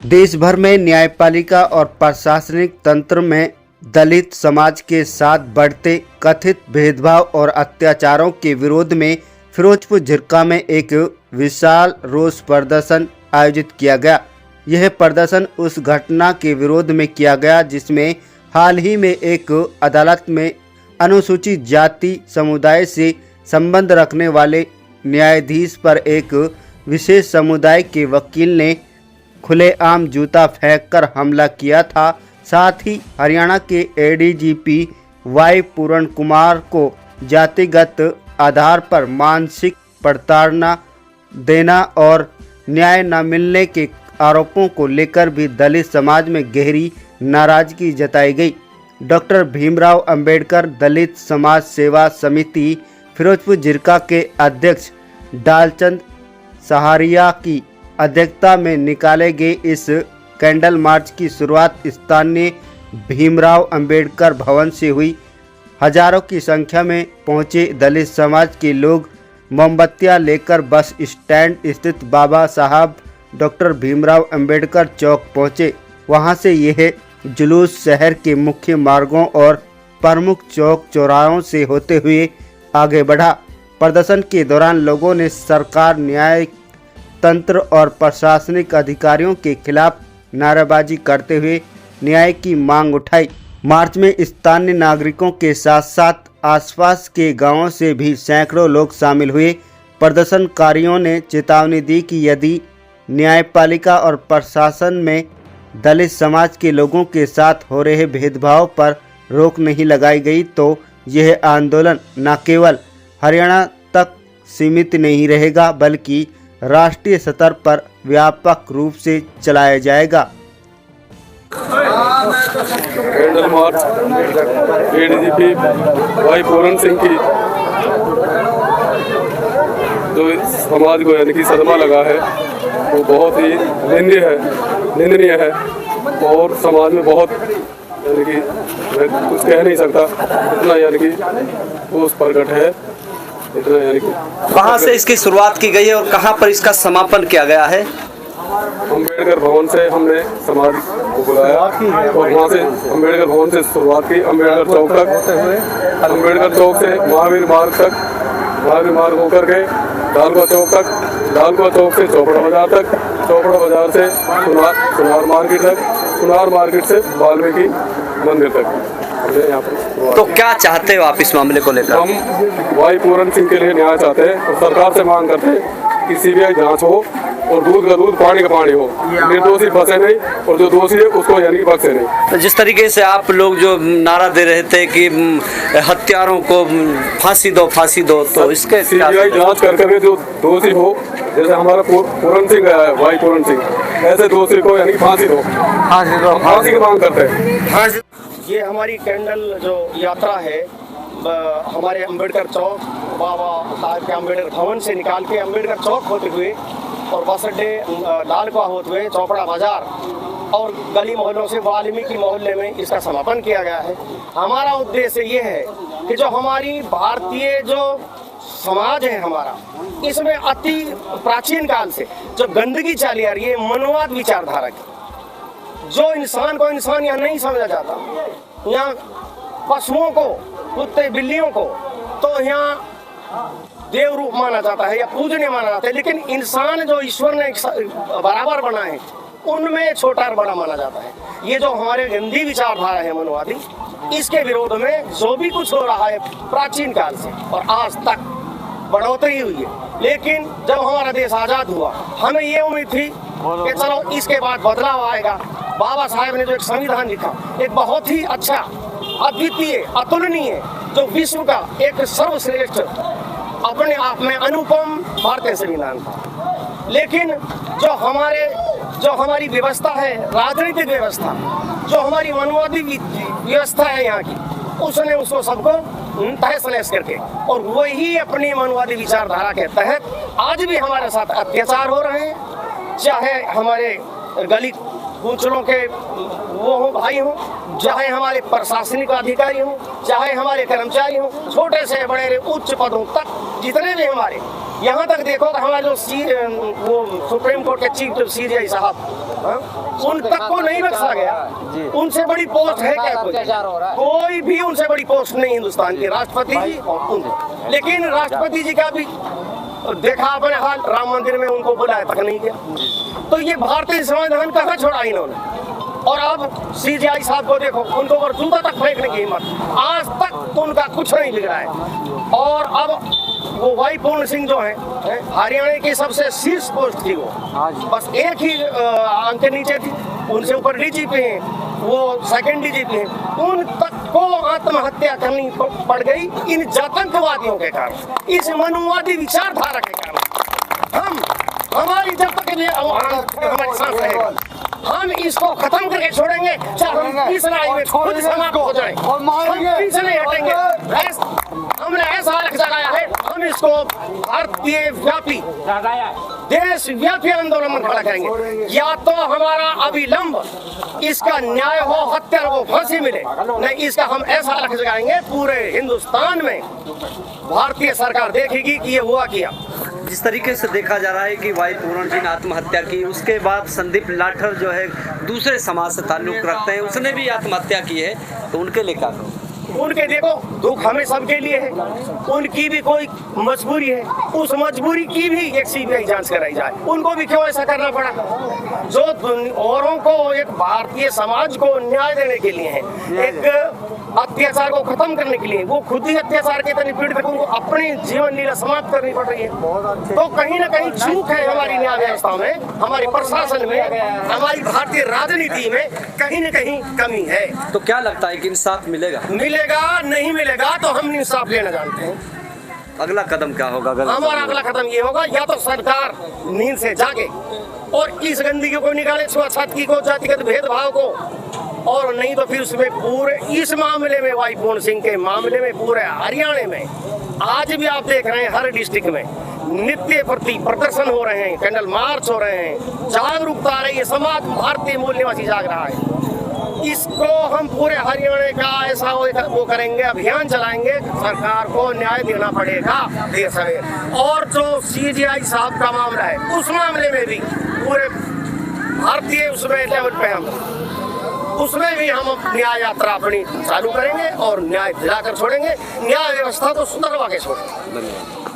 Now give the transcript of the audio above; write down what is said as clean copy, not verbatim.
देश भर में न्यायपालिका और प्रशासनिक तंत्र में दलित समाज के साथ बढ़ते कथित भेदभाव और अत्याचारों के विरोध में फिरोजपुर झिरका में एक विशाल रोष प्रदर्शन आयोजित किया गया। यह प्रदर्शन उस घटना के विरोध में किया गया जिसमें हाल ही में एक अदालत में अनुसूचित जाति समुदाय से संबंध रखने वाले न्यायाधीश पर एक विशेष समुदाय के वकील ने खुलेआम जूता फेंककर हमला किया था। साथ ही हरियाणा के एडीजीपी वाई पूरण कुमार को जातिगत आधार पर मानसिक प्रताड़ना देना और न्याय न मिलने के आरोपों को लेकर भी दलित समाज में गहरी नाराजगी जताई गई। डॉक्टर भीमराव अंबेडकर दलित समाज सेवा समिति फिरोजपुर झिरका के अध्यक्ष डालचंद सहारिया की अध्यक्षता में निकाले गए इस कैंडल मार्च की शुरुआत स्थानीय भीमराव अंबेडकर भवन से हुई। हजारों की संख्या में पहुंचे दलित समाज के लोग मोमबत्तियां लेकर बस स्टैंड स्थित बाबा साहब डॉक्टर भीमराव अंबेडकर चौक पहुंचे। वहां से यह जुलूस शहर के मुख्य मार्गों और प्रमुख चौक चौराहों से होते हुए आगे बढ़ा। प्रदर्शन के दौरान लोगों ने सरकार, न्याय तंत्र और प्रशासनिक अधिकारियों के खिलाफ नारेबाजी करते हुए न्याय की मांग उठाई। मार्च में स्थानीय नागरिकों के साथ साथ आसपास के गांवों से भी सैकड़ों लोग शामिल हुए। प्रदर्शनकारियों ने चेतावनी दी कि यदि न्यायपालिका और प्रशासन में दलित समाज के लोगों के साथ हो रहे भेदभाव पर रोक नहीं लगाई गई तो यह आंदोलन न केवल हरियाणा तक सीमित नहीं रहेगा बल्कि राष्ट्रीय स्तर पर व्यापक रूप से चलाया जाएगा। कैंडल मार्च एडीजीपी वाई पूरण सिंह की जो समाज को यानी कि सदमा लगा है वो बहुत ही निंदनीय है और समाज में बहुत यानी कि मैं कुछ कह नहीं सकता इतना यानी कि रोष प्रकट है। कहाँ से इसकी शुरुआत की गई है और कहाँ पर इसका समापन किया गया है? अम्बेडकर भवन से हमने समाज को बुलाया और वहाँ से अम्बेडकर भवन से शुरुआत की। अम्बेडकर चौक तक, अम्बेडकर चौक से महावीर मार्ग होकर के डालवा चौक तक, डालवा चौक से चौपड़ा बाजार तक, चौपड़ा बाजार से सुनार मार्केट तक, सुनार मार्केट से वाल्मीकि मंदिर तक। तो क्या चाहते हो आप इस मामले को लेकर? हम वाई पूरण सिंह के लिए न्याय चाहते हैं और सरकार से मांग करते हैं कि सीबीआई जांच हो और दूध का दूध, पानी का पानी हो, निर्दोषी फंसे नहीं और जो दोषी है उसको यानी बख्शे नहीं। तो जिस तरीके से आप लोग जो नारा दे रहे थे कि हत्यारों को फांसी दो, तो इसके सीबीआई जांच करके जो दोषी हो, जैसे हमारा पूरण सिंह है वाई पूरण सिंह, ऐसे दोषी को यानी फांसी दो, फांसी की मांग करते हैं। ये हमारी कैंडल जो यात्रा है हमारे अम्बेडकर चौक, बाबा साहब के अम्बेडकर भवन से निकाल के अम्बेडकर चौक होते हुए और बस अड्डे लालकुआ होते हुए चौपड़ा बाजार और गली मोहल्लों से वाल्मीकि मोहल्ले में इसका समापन किया गया है। हमारा उद्देश्य ये है कि जो हमारी भारतीय जो समाज है हमारा, इसमें अति प्राचीन काल से जो गंदगी चली आ रही है, मनोवाद विचारधारा की, जो इंसान को इंसान यहाँ नहीं समझा जाता, यहाँ पशुओं को, कुत्ते बिल्लियों को तो यहाँ देव रूप माना जाता है या पूजनीय माना जाता है, लेकिन इंसान जो ईश्वर ने बराबर बना है उनमें छोटा और बड़ा माना जाता है। ये जो हमारे गंदी विचारधारा है मनोवादी, इसके विरोध में जो भी कुछ हो रहा है प्राचीन काल से और आज तक बढ़ोतरी हुई है। लेकिन जब हमारा देश आज़ाद हुआ हमें ये उम्मीद थी कि चलो इसके बाद बदलाव आएगा। बाबा साहेब ने जो एक संविधान लिखा, एक बहुत ही अच्छा, अद्वितीय, अतुलनीय, जो विश्व का एक सर्वश्रेष्ठ, अपने आप में अनुपम भारतीय संविधान था। लेकिन जो हमारी व्यवस्था है, राजनीतिक व्यवस्था, जो हमारी मनोवादी व्यवस्था है यहाँ की, उसने उसको सबको तहस नहस करके और वही अपनी मनोवादी विचारधारा के तहत आज भी हमारे साथ अत्याचार हो रहे हैं। चाहे हमारे गली कूचलों के वो हो भाई हो, चाहे हमारे प्रशासनिक अधिकारी हो, चाहे हमारे कर्मचारी हो, छोटे से बड़े उच्च पदों तक जितने भी हमारे, यहाँ तक देखो तो हमारे जो वो सुप्रीम कोर्ट के चीफ सीजेआई साहब हाँ? उन तक को नहीं बख्शा गया। उनसे बड़ी पोस्ट है क्या कोई भी उनसे बड़ी पोस्ट नहीं हिंदुस्तान की, राष्ट्रपति जी और उन। लेकिन राष्ट्रपति जी का भी देखा आपने हाल, राम मंदिर में उनको बुलाया तक नहीं किया। तो ये भारतीय संविधान कहाँ छोड़ा इन्होंने। और अब सीजीआई साहब को देखो, उनको ऊपर जूता तक फेंकने की हिम्मत, आज तक तो उनका कुछ नहीं बिगड़ा है। और अब वो वाई पूर्ण सिंह जो है हरियाणा की सबसे शीर्ष पोस्ट थी, वो बस एक ही अंक नीचे थी, उनसे ऊपर डीजीपी हैं, वो सेकंड डीजीपी हैं, उन तक को आत्महत्या करनी पड़ गई इन जातंकवादियों के कारण, इस मनुवादी विचारधारा के कारण। हमारी जब तक हमारी सांस रहेगी, हम इसको खत्म करके छोड़ेंगे, चाहे हम इस लड़ाई में खुद समाप्त हो जाए, हम पीछे नहीं हटेंगे। हमने ऐसा लक्ष्य लगाया है, हम इसको भारतीय व्यापी देश व्यापी आंदोलन खड़ा करेंगे। या तो हमारा अविलंब इसका न्याय हो, हत्या को फांसी मिले, नहीं इसका हम ऐसा लक्ष्य लगाएंगे पूरे हिंदुस्तान में भारतीय सरकार देखेगी कि ये हुआ किया। जिस तरीके से देखा जा रहा है कि वाई पूर्ण जी ने आत्महत्या की, उसके बाद संदीप लाठर जो है दूसरे समाज से ताल्लुक रखते हैं, उसने भी आत्महत्या की है, तो उनके लिए क्या करो? उनके देखो दुख हमें सबके लिए है, उनकी भी कोई मजबूरी है, उस मजबूरी की भी एक सीबीआई जांच कराई जाए। उनको भी क्यों ऐसा करना पड़ा? जो औरों को, एक भारतीय समाज को न्याय देने के लिए है, एक अत्याचार को खत्म करने के लिए, वो खुद ही अत्याचार के तनी पीड़ित, उनको अपनी जीवन लीला समाप्त करनी पड़ रही है। तो कहीं ना कहीं चूक है हमारी न्याय व्यवस्था में, हमारे प्रशासन में, हमारी भारतीय राजनीति में कहीं ना कहीं कमी है। तो क्या लगता है कि इंसाफ मिलेगा? मिलेगा नहीं मिलेगा तो हम इंसाफ लेना जानते हैं। अगला कदम क्या होगा? हमारा अगला कदम ये होगा, या तो सरकार नींद से जागे और इस गंदगी को निकाले, छुआछूत को, जातिगत भेदभाव को, और नहीं तो फिर उसमें पूरे इस मामले में, वाई पूर्ण सिंह के मामले में, पूरे हरियाणा में आज भी आप देख रहे हैं हर डिस्ट्रिक्ट में नित्य प्रति प्रदर्शन हो रहे हैं, कैंडल मार्च हो रहे हैं, जागरूकता आ रही है, समाज भारतीय मूल निवासी जाग रहा है। इसको हम पूरे हरियाणा का ऐसा वो करेंगे, अभियान चलाएंगे, सरकार को न्याय देना पड़ेगा देर सवेर। और जो सीजीआई साहब का मामला है, उस मामले में भी पूरे भारतीय उसमें लेवल पे हम उसमें भी हम न्याय यात्रा अपनी चालू करेंगे और न्याय दिलाकर छोड़ेंगे, न्याय व्यवस्था को सुधरवा के छोड़ेंगे। धन्यवाद।